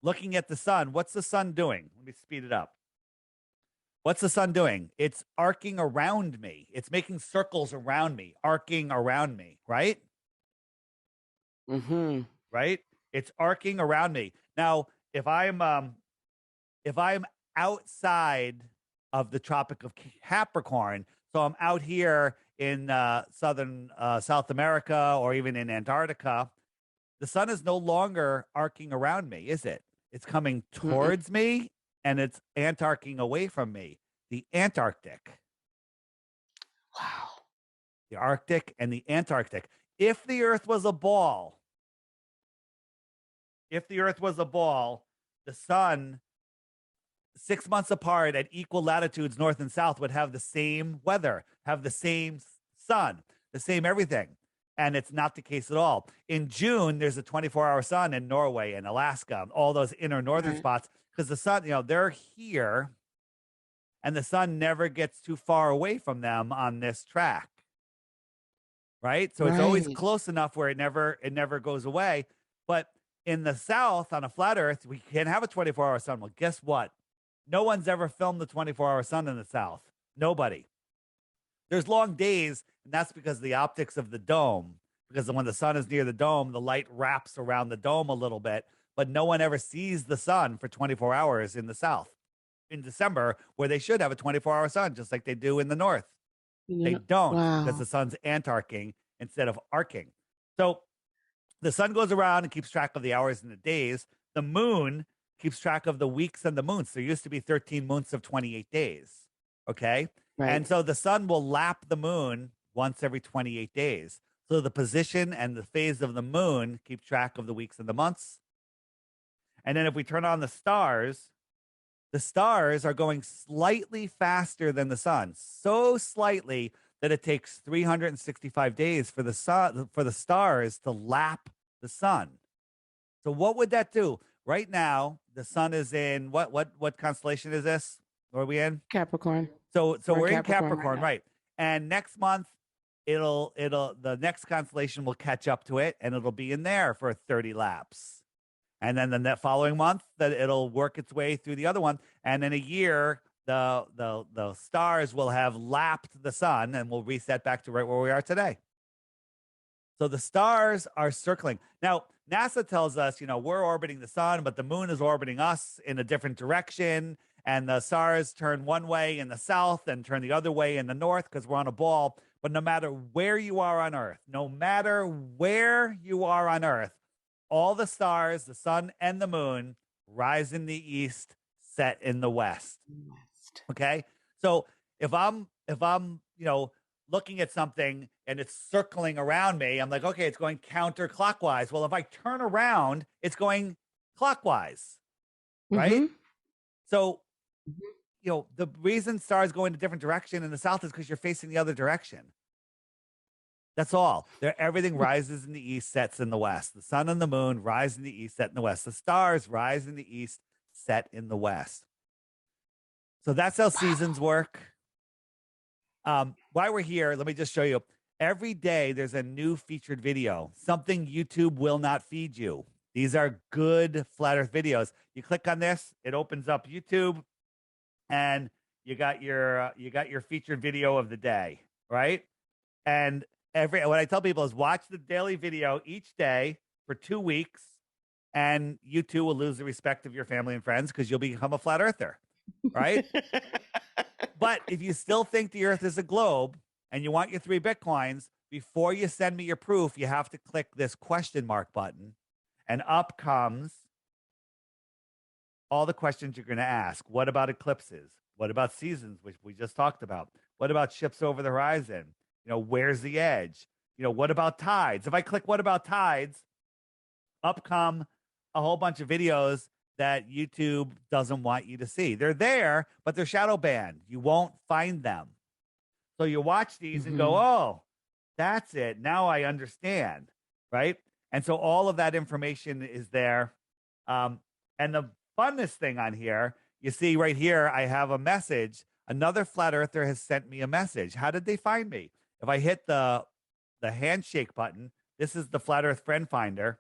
S2: looking at the sun, what's the sun doing? Let me speed it up. What's the sun doing? It's arcing around me. It's making circles around me, arcing around me, right?
S1: Mm-hmm.
S2: Right? It's arcing around me. Now, if I'm outside of the Tropic of Capricorn, so I'm out here in southern South America or even in Antarctica, the sun is no longer arcing around me, is it? It's coming
S1: Mm-mm.
S2: towards me and it's antarcing away from me. The Antarctic,
S1: Wow.
S2: the Arctic and the Antarctic. If the Earth was a ball, the sun 6 months apart at equal latitudes, north and south, would have the same weather, have the same sun, the same everything. And it's not the case at all. In June, there's a 24-hour sun in Norway and Alaska, all those inner northern
S1: Right.
S2: spots, because the sun, they're here and the sun never gets too far away from them on this track. Right? So it's always
S1: Right.
S2: close enough where it never goes away. But in the South on a flat Earth, we can't have a 24-hour sun. Well, guess what? No one's ever filmed the 24-hour sun in the South. Nobody. There's long days, and that's because of the optics of the dome. Because when the sun is near the dome, the light wraps around the dome a little bit, but no one ever sees the sun for 24 hours in the South in December, where they should have a 24-hour sun, just like they do in the North. They don't, because
S1: Wow.
S2: the sun's antarcing instead of arcing. So the sun goes around and keeps track of the hours and the days. The moon keeps track of the weeks and the moons. There used to be 13 months of 28 days. Okay. And
S1: Right.
S2: so the sun will lap the moon once every 28 days. So the position and the phase of the moon keep track of the weeks and the months. And then if we turn on the stars are going slightly faster than the sun, so slightly that it takes 365 days for the stars to lap the sun. So what would that do? Right now, the sun is in what constellation is this? Where are we in?
S1: Capricorn.
S2: So
S1: We're in
S2: we're in
S1: Capricorn right
S2: Capricorn,
S1: now.
S2: right? And next month it'll the next constellation will catch up to it and it'll be in there for 30 laps. And then the following month that it'll work its way through the other one, and in a year the stars will have lapped the sun and we'll reset back to right where we are today. So the stars are circling. Now, NASA tells us, we're orbiting the sun, but the moon is orbiting us in a different direction. And the stars turn one way in the south and turn the other way in the north because we're on a ball. But no matter where you are on Earth, all the stars, the sun and the moon, rise in the east, set in the west.
S1: West.
S2: Okay. So if I'm looking at something and it's circling around me, I'm like, okay, it's going counterclockwise. Well, if I turn around, it's going clockwise, right?
S1: Mm-hmm.
S2: So,
S1: Mm-hmm.
S2: the reason stars go in a different direction in the south is because you're facing the other direction. That's all. Everything rises in the east, sets in the west. The sun and the moon rise in the east, set in the west. The stars rise in the east, set in the west. So that's how seasons work. While we're here, let me just show you. Every day there's a new featured video, something YouTube will not feed you. These are good flat Earth videos. You click on this, it opens up YouTube, and you got your featured video of the day, right? And what I tell people is watch the daily video each day for 2 weeks, and you too will lose the respect of your family and friends because you'll become a flat earther, right? But if you still think the earth is a globe and you want your 3 Bitcoins, before you send me your proof, you have to click this question mark button, and up comes all the questions you're going to ask. What about eclipses? What about seasons, which we just talked about? What about ships over the horizon? Where's the edge? What about tides? If I click what about tides, up come a whole bunch of videos that YouTube doesn't want you to see. They're there, but they're shadow banned. You won't find them. So you watch these and go, oh, that's it. Now I understand. Right. And so all of that information is there. And the funnest thing on here, you see right here, I have a message. Another flat earther has sent me a message. How did they find me? If I hit the handshake button, this is the Flat Earth Friend Finder.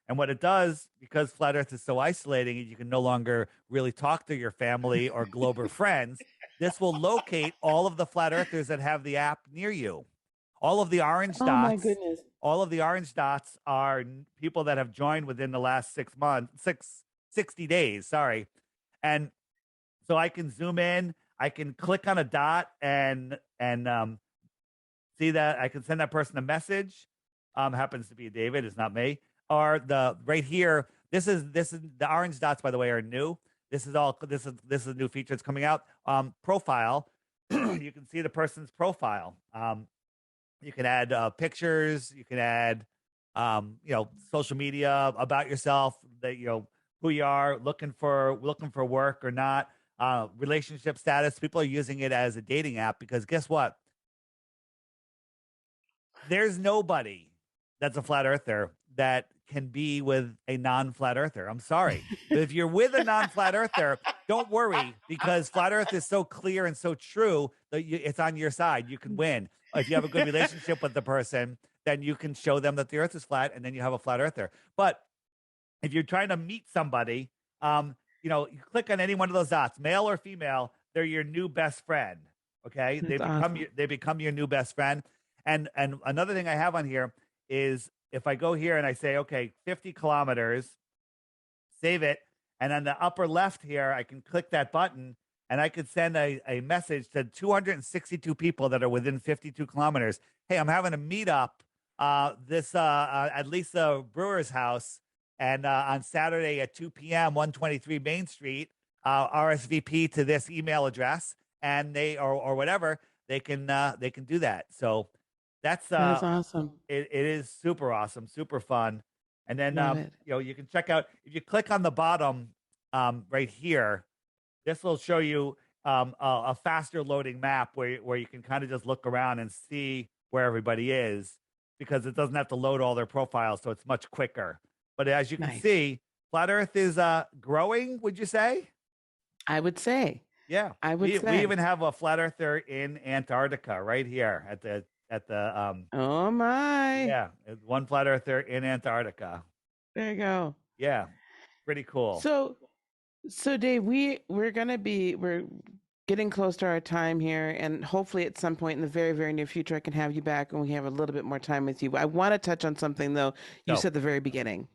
S2: And what it does, because flat Earth is so isolating and you can no longer really talk to your family or glober friends, this will locate all of the flat earthers that have the app near you. All of the orange
S1: Oh my
S2: dots,
S1: goodness.
S2: all of the orange dots are people that have joined within the last 60 days. Sorry. And so I can zoom in, I can click on a dot and see that I can send that person a message. Happens to be David, it's not me. Or the right here, this is the orange dots, by the way, are new. This is a new feature that's coming out. Profile. You can see the person's profile. You can add pictures, you can add social media about yourself, that who you are, looking for work or not, relationship status. People are using it as a dating app because guess what? There's nobody that's a flat earther that can be with a non-flat earther. I'm sorry. But if you're with a non-flat earther, don't worry, because flat earth is so clear and so true that it's on your side. You can win. If you have a good relationship with the person, then you can show them that the earth is flat, and then you have a flat earther. But if you're trying to meet somebody, you click on any one of those dots, male or female, they're your new best friend. Okay,
S1: That's awesome.
S2: they become your new best friend. And another thing I have on here is if I go here and I say, okay, 50 kilometers, save it, and on the upper left here, I can click that button and I could send a message to 262 people that are within 52 kilometers. Hey, I'm having a meetup at Lisa Brewer's house and on Saturday at 2 p.m., 123 Main Street, RSVP to this email address, and or whatever they can do that. So that's
S1: That is awesome.
S2: it is super awesome, super fun. And then
S1: Love it.
S2: you can check out if you click on the bottom right here. This will show you a faster loading map where you can kind of just look around and see where everybody is because it doesn't have to load all their profiles, so it's much quicker. But as you can
S1: Nice.
S2: see, Flat Earth is growing. Would you say?
S1: I would say.
S2: Yeah,
S1: I would
S2: we
S1: say.
S2: even have a flat earther in Antarctica right here at the
S1: Oh my.
S2: yeah, one flat earther in Antarctica.
S1: There you go.
S2: Yeah, pretty cool.
S1: So so Dave, we're getting close to our time here, and hopefully at some point in the very, very near future I can have you back and we have a little bit more time with you. I want to touch on something though you
S2: So
S1: said at the very beginning.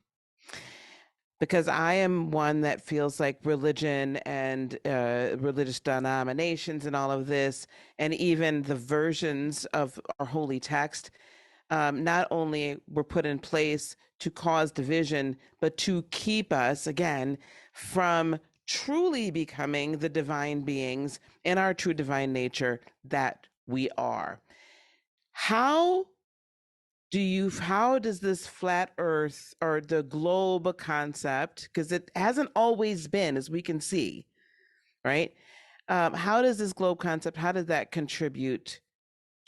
S1: Because I am one that feels like religion and religious denominations and all of this, and even the versions of our holy text, not only were put in place to cause division, but to keep us, again, from truly becoming the divine beings in our true divine nature that we are. How how does this flat earth or the globe concept, because it hasn't always been, as we can see, right? How does this globe concept, how does that contribute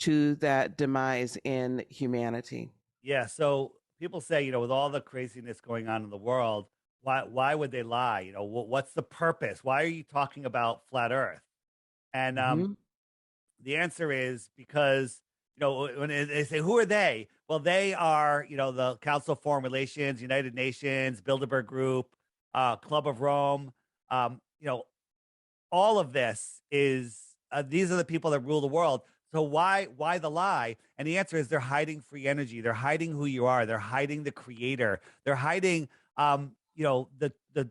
S1: to that demise in humanity?
S2: yeah, so people say, with all the craziness going on in the world, why would they lie? What's the purpose? Why are you talking about flat Earth? And
S1: Mm-hmm.
S2: the answer is because when they say who are they? Well, they are the Council of Foreign Relations, United Nations, Bilderberg Group, Club of Rome. Um, you know, all of this is these are the people that rule the world. So why the lie? And the answer is they're hiding free energy. They're hiding who you are. They're hiding the creator. They're hiding the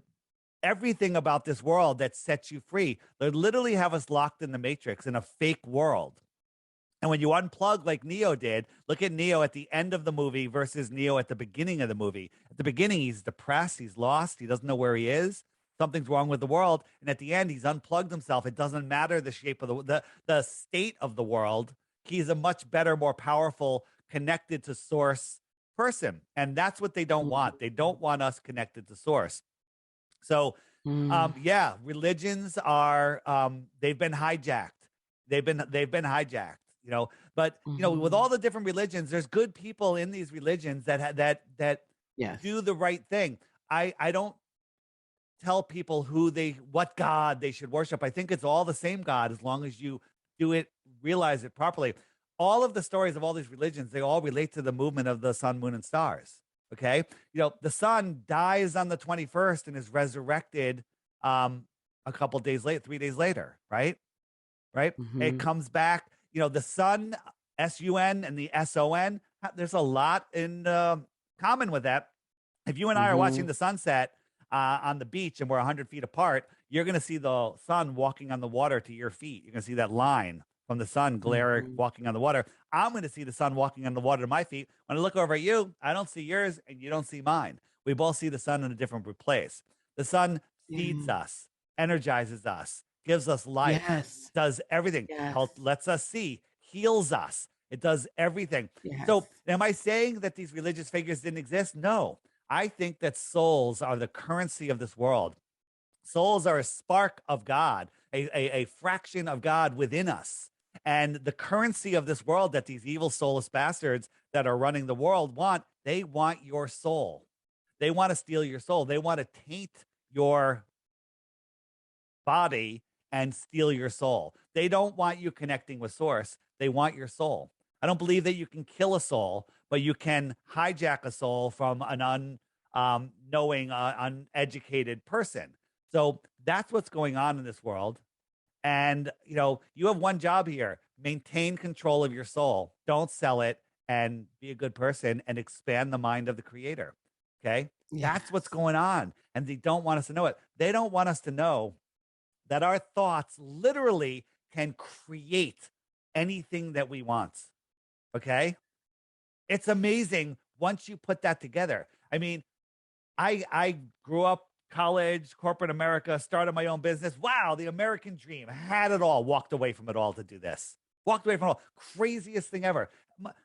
S2: everything about this world that sets you free. They literally have us locked in the matrix in a fake world. And when you unplug like Neo did, look at Neo at the end of the movie versus Neo at the beginning of the movie. At the beginning, he's depressed, he's lost, he doesn't know where he is. Something's wrong with the world. And at the end, he's unplugged himself. It doesn't matter the shape of the state of the world. He's a much better, more powerful, connected to source person. And that's what they don't want. They don't want us connected to source. So
S1: Mm-hmm.
S2: yeah, religions are they've been hijacked. They've been hijacked, but with
S1: Mm-hmm.
S2: all the different religions, there's good people in these religions that
S1: Yes.
S2: do the right thing. I don't tell people what God they should worship. I think it's all the same God as long as you do it, realize it properly. All of the stories of all these religions, they all relate to the movement of the sun, moon, and stars. Okay. The sun dies on the 21st and is resurrected a couple days later, 3 days later, right? Right. It
S1: Mm-hmm.
S2: comes back, the sun, sun, and the son. There's a lot in common with that. If you and I are
S1: Mm-hmm.
S2: watching the sunset on the beach and we're 100 feet apart, you're going to see the sun walking on the water to your feet. You're going to see that line from the sun glare
S1: Mm-hmm.
S2: walking on the water. I'm going to see the sun walking on the water to my feet. When I look over at you, I don't see yours and you don't see mine. We both see the sun in a different place. The sun feeds
S1: Yeah.
S2: us, energizes us, gives us life,
S1: Yes.
S2: does everything,
S1: Yes.
S2: lets us see, heals us. It does everything.
S1: Yes.
S2: So, am I saying that these religious figures didn't exist? No. I think that souls are the currency of this world. Souls are a spark of God, a fraction of God within us. And the currency of this world that these evil soulless bastards that are running the world want, they want your soul. They want to steal your soul. They want to taint your body and steal your soul. They don't want you connecting with source. They want your soul. I don't believe that you can kill a soul, but you can hijack a soul from an knowing, uneducated person. So that's what's going on in this world. And, you have one job here: maintain control of your soul. Don't sell it, and be a good person and expand the mind of the creator. Okay. That's what's
S1: Yes.
S2: going on. And they don't want us to know it. They don't want us to know that our thoughts literally can create anything that we want. Okay. It's amazing once you put that together. I mean, I grew up college, corporate America, started my own business. Wow, the American dream. Had it all, walked away from it all to do this. Walked away from it all. Craziest thing ever.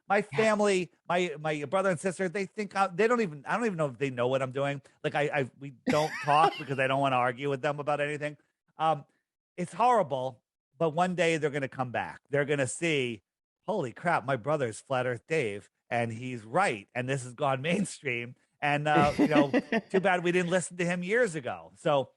S2: My
S1: Yes.
S2: family, my brother and sister, they think they don't even. I don't even know if they know what I'm doing. Like we don't talk because I don't want to argue with them about anything. Um, it's horrible, but one day they're going to come back. They're going to see, holy crap, my brother's Flat Earth Dave, and he's right, and this has gone mainstream. And too bad we didn't listen to him years ago. So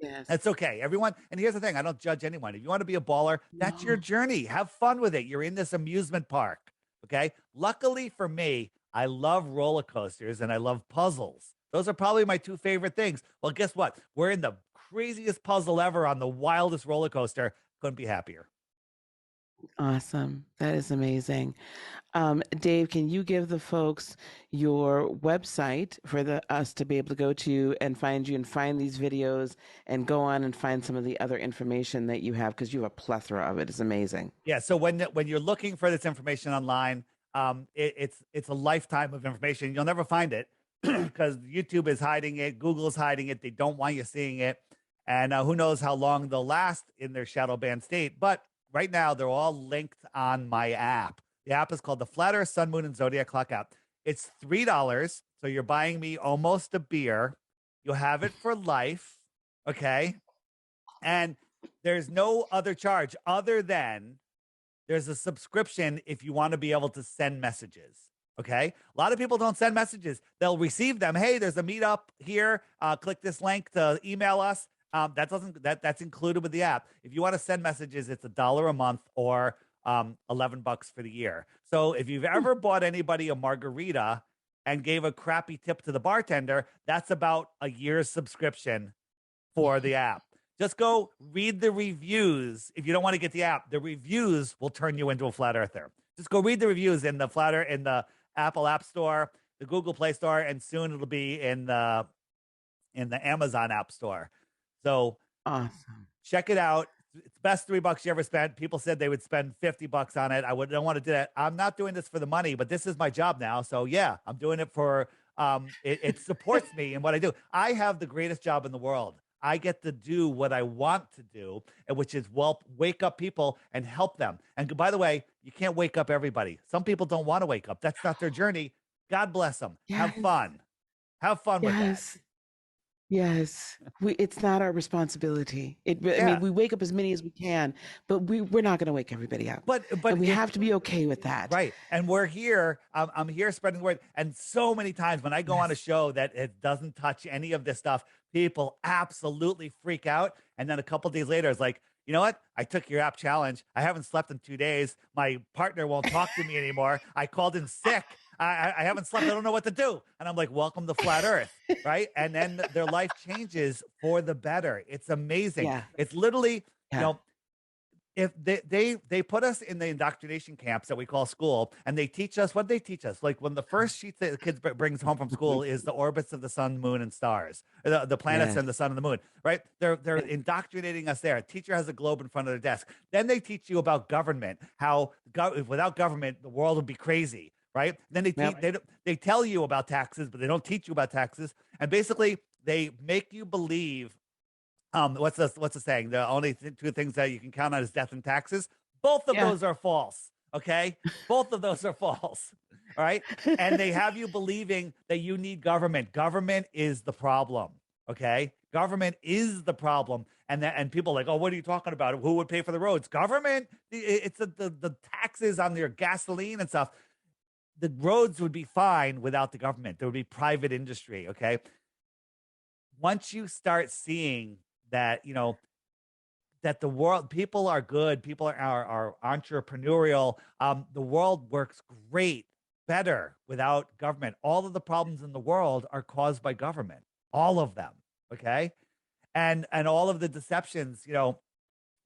S1: Yes.
S2: that's okay. Everyone, and here's the thing: I don't judge anyone. If you want to be a baller, that's your
S1: No.
S2: journey. Have fun with it. You're in this amusement park. Okay. Luckily for me, I love roller coasters and I love puzzles. Those are probably my two favorite things. Well, guess what? We're in the craziest puzzle ever on the wildest roller coaster. Couldn't be happier.
S1: Awesome. That is amazing. Dave, can you give the folks your website for us to be able to go to and find you and find these videos and go on and find some of the other information that you have because you have a plethora of it. It's amazing.
S2: Yeah. So when you're looking for this information online, it's a lifetime of information. You'll never find it because YouTube is hiding it, Google's hiding it. They don't want you seeing it, and who knows how long they'll last in their shadow banned state. But right now, they're all linked on my app. The app is called the Flat Earth Sun, Moon, and Zodiac Clock app. It's $3, so you're buying me almost a beer. You'll have it for life, okay? And there's no other charge other than there's a subscription if you want to be able to send messages. Okay. A lot of people don't send messages. They'll receive them. Hey, there's a meetup here. Click this link to email us. That's included with the app. If you want to send messages, it's $1 a month or $11 for the year. So if you've
S1: Hmm.
S2: ever bought anybody a margarita and gave a crappy tip to the bartender, that's about a year's subscription for the app. Just go read the reviews. If you don't want to get the app, the reviews will turn you into a flat earther. Just go read the reviews in the Apple App Store, the Google Play Store, and soon it'll be in the Amazon App Store. So
S1: Awesome.
S2: check it out. It's best $3 you ever spent. People said they would spend $50 on it. Don't want to do that. I'm not doing this for the money, but this is my job now. So yeah, I'm doing it for it supports me in what I do. I have the greatest job in the world. I get to do what I want to do, which is wake up people and help them. And by the way, you can't wake up everybody. Some people don't want to wake up. That's not their journey. God bless them. Have
S1: Yes.
S2: fun. Have fun with that.
S1: Yes. Yes, it's not our responsibility. I mean,
S2: Yeah.
S1: we wake up as many as we can, but we're not going to wake everybody up,
S2: But
S1: and we
S2: if
S1: have to be okay with that.
S2: Right. And we're here. I'm here spreading the word. And so many times when I go on a
S1: Yes.
S2: show that it doesn't touch any of this stuff, people absolutely freak out. And then a couple days later, it's like, you know what? I took your app challenge. I haven't slept in 2 days. My partner won't talk to me anymore. I called in sick. I haven't slept. I don't know what to do. And I'm like, welcome to Flat Earth. Right. And then their life changes for the better. It's amazing.
S1: Yeah.
S2: It's literally, you
S1: Yeah.
S2: know, if they put us in the indoctrination camps that we call school, and they teach us what they teach us. Like when the first sheet that the kids brings home from school is the orbits of the sun, moon, and stars, the planets
S1: Yes.
S2: and the sun and the moon. Right? They're indoctrinating us there. A teacher has a globe in front of their desk. Then they teach you about government, how without government the world would be crazy. Right? Then
S1: Yep.
S2: they tell you about taxes, but they don't teach you about taxes. And basically, they make you believe what's the saying? The only two things that you can count on is death and taxes. Both of
S1: Yeah.
S2: those are false. Okay, both of those are false. All right, and they have you believing that you need government. Government is the problem. Okay, government is the problem, and people are like, oh, what are you talking about? Who would pay for the roads? Government. It's the taxes on your gasoline and stuff. The roads would be fine without the government. There would be private industry. Okay, once you start seeing that that the world, people are good, people are entrepreneurial, the world works great better without government. All of the problems in the world are caused by government, all of them. Okay. And all of the deceptions,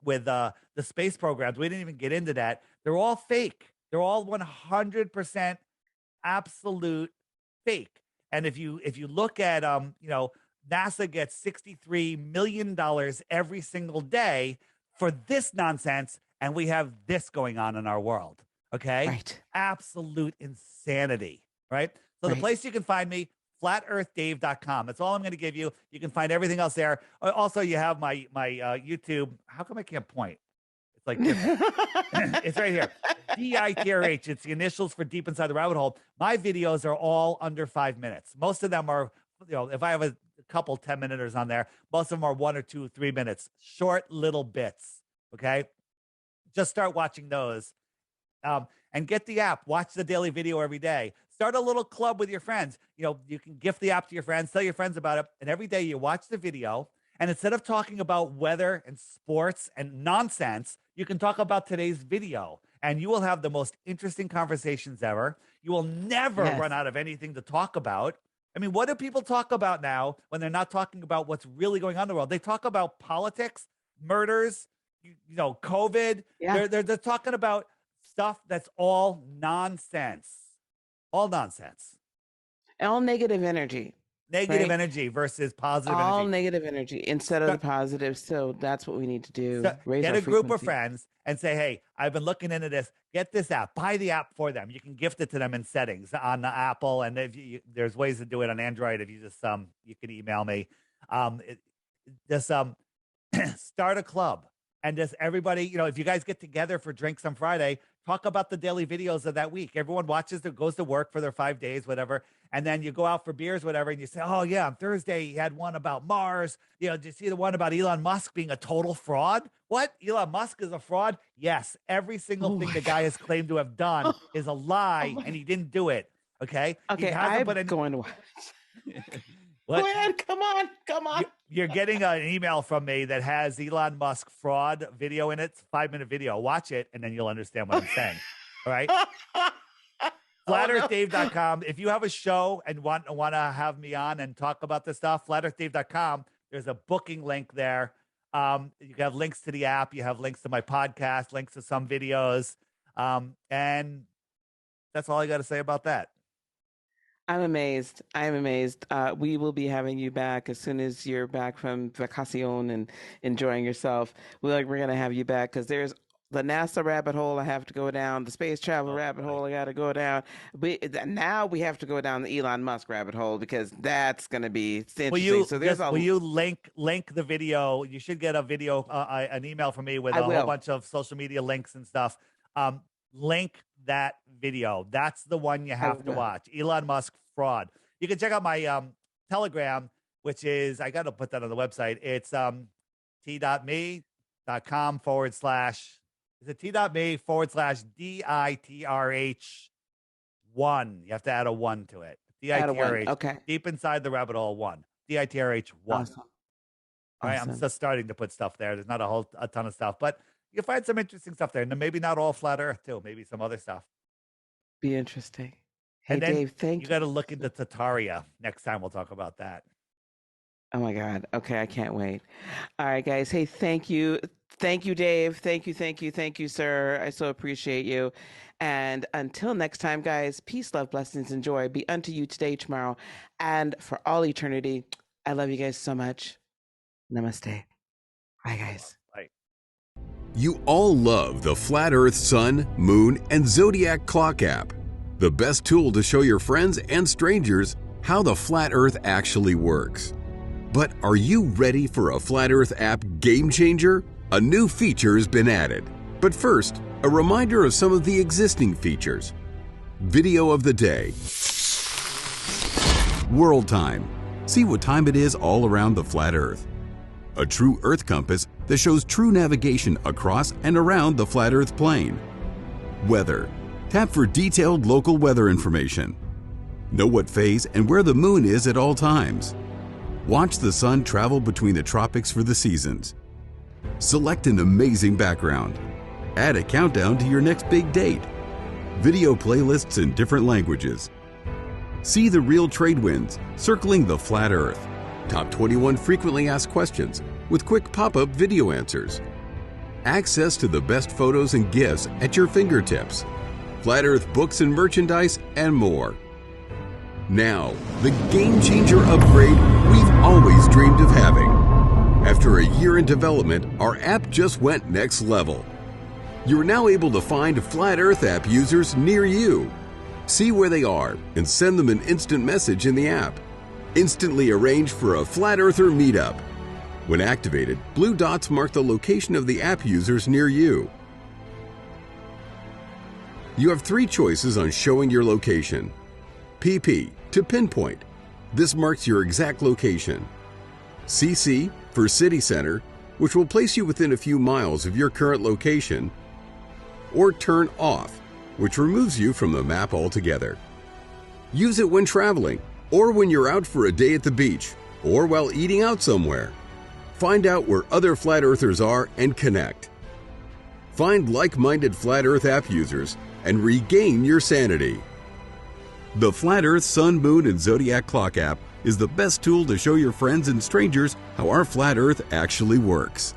S2: with the space programs, we didn't even get into that. They're all fake. They're all 100% absolute fake. And if you look at NASA gets $63 million every single day for this nonsense, and we have this going on in our world. Okay,
S1: Right.
S2: absolute insanity. Right. So the
S1: Right.
S2: place you can find me, flatearthdave.com. That's all I'm going to give you. You can find everything else there. Also, you have my YouTube. How come I can't point? It's like different. It's right here. DITRH. It's the initials for Deep Inside the Rabbit Hole. My videos are all under 5 minutes. Most of them are, if I have a couple 10-minuters on there, most of them are 1 or 2, 3 minutes, short little bits. Okay. Just start watching those. And get the app. Watch the daily video every day. Start a little club with your friends. You can gift the app to your friends, tell your friends about it. And every day you watch the video. And instead of talking about weather and sports and nonsense, you can talk about today's video. And you will have the most interesting conversations ever. You will never run out of anything to talk about. I mean, what do people talk about now when they're not talking about what's really going on in the world? They talk about politics, murders, COVID.
S1: Yeah.
S2: They're talking about stuff that's all nonsense. All nonsense.
S1: All negative energy.
S2: Negative
S1: Right?
S2: energy versus positive
S1: All
S2: energy.
S1: negative energy instead of the positive. So that's what we need to do.
S2: So
S1: Raise
S2: get
S1: our
S2: a group of
S1: frequency.
S2: friends and say, hey, I've been looking into this. Get this app. Buy the app for them. You can gift it to them in settings on the Apple. And if there's ways to do it on Android. If you just, you can email me. Start a club. And just everybody, if you guys get together for drinks on Friday, talk about the daily videos of that week. Everyone watches it, goes to work for their 5 days, whatever. And then you go out for beers, whatever. And you say, oh, yeah, on Thursday, he had one about Mars. Did you see the one about Elon Musk being a total fraud? What? Elon Musk is a fraud? Yes. Every single thing the guy has claimed to have done is a lie, and he didn't do it. Okay.
S1: Okay. I'm going to watch.
S2: What?
S1: Go ahead. Come on.
S2: You're getting an email from me that has Elon Musk fraud video in it. It's a 5-minute video. Watch it, and then you'll understand what I'm saying. All right? FlatEarthDave.com. If you have a show and want to have me on and talk about this stuff, FlatEarthDave.com. There's a booking link there. You have links to the app. You have links to my podcast, links to some videos. And that's all I got to say about that.
S1: I'm amazed. We will be having you back as soon as you're back from vacacion and enjoying yourself. We're going to have you back because there's the NASA rabbit hole I have to go down, the space travel rabbit hole I got to go down. Now we have to go down the Elon Musk rabbit hole because that's going to be interesting.
S2: Will you link the video? You should get a video, an email from me with a whole bunch of social media links and stuff. Link that video. That's the one you have to watch. Elon Musk fraud. You can check out my Telegram, which is, I got to put that on the website. It's t.me.com/ is it t.me/ DITRH1. You have to add a 1 to it. DITRH.
S1: Okay.
S2: Deep Inside the Rabbit Hole 1. DITRH1.
S1: Awesome.
S2: All right. I'm just starting to put stuff there. There's not a ton of stuff, but you'll find some interesting stuff there. And maybe not all flat Earth too. Maybe some other stuff.
S1: Be interesting. Hey,
S2: and then
S1: Dave, thank you.
S2: You got to look into Tataria. Next time we'll talk about that.
S1: Oh my God. Okay. I can't wait. All right, guys. Hey, thank you. Thank you, Dave. Thank you, sir. I so appreciate you. And until next time, guys, peace, love, blessings, and joy be unto you today, tomorrow, and for all eternity. I love you guys so much. Namaste. Bye, guys.
S2: Bye.
S3: You all love the Flat Earth Sun, Moon, and Zodiac Clock app. The best tool to show your friends and strangers how the Flat Earth actually works. But are you ready for a Flat Earth app game changer? A new feature has been added. But first, a reminder of some of the existing features. Video of the day. World time. See what time it is all around the flat Earth. A true Earth compass that shows true navigation across and around the flat Earth plane. Weather. Tap for detailed local weather information. Know what phase and where the moon is at all times. Watch the sun travel between the tropics for the seasons. Select an amazing background. Add a countdown to your next big date. video playlists in different languages. See the real trade winds circling the flat Earth. Top 21 frequently asked questions with quick pop-up video answers. Access to the best photos and gifts at your fingertips. Flat Earth books and merchandise, and more. Now, the game-changer upgrade we've always dreamed of having. After a year in development, our app just went next level. You're now able to find Flat Earth app users near you. See where they are and send them an instant message in the app. Instantly arrange for a Flat Earther meetup. When activated, blue dots mark the location of the app users near you. You have 3 choices on showing your location. PP, to pinpoint. This marks your exact location. CC, for city center, which will place you within a few miles of your current location. Or turn off, which removes you from the map altogether. Use it when traveling, or when you're out for a day at the beach, or while eating out somewhere. Find out where other Flat Earthers are and connect. Find like-minded Flat Earth app users and regain your sanity. The Flat Earth Sun, Moon, and Zodiac Clock app is the best tool to show your friends and strangers how our Flat Earth actually works.